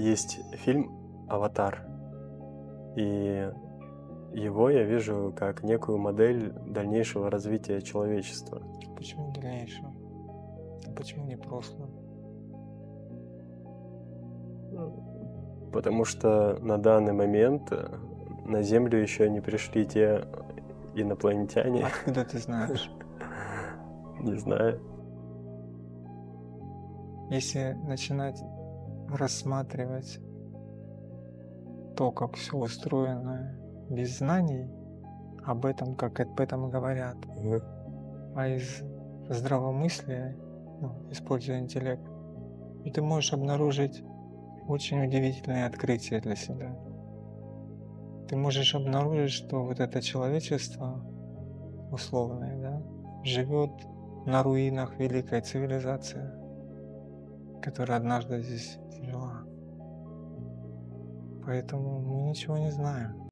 есть фильм «Аватар», и его я вижу как некую модель дальнейшего развития человечества. Почему дальнейшего? Почему не прошлого? Потому что на данный момент на Землю еще не пришли те инопланетяне. Откуда ты знаешь? Не знаю. Если начинать рассматривать то, как все устроено без знаний об этом, как об этом говорят, а из здравомыслия, используя интеллект, и ты можешь обнаружить очень удивительные открытия для себя. Ты можешь обнаружить, что вот это человечество условное, да, живет на руинах великой цивилизации, которая однажды здесь жила. Поэтому мы ничего не знаем.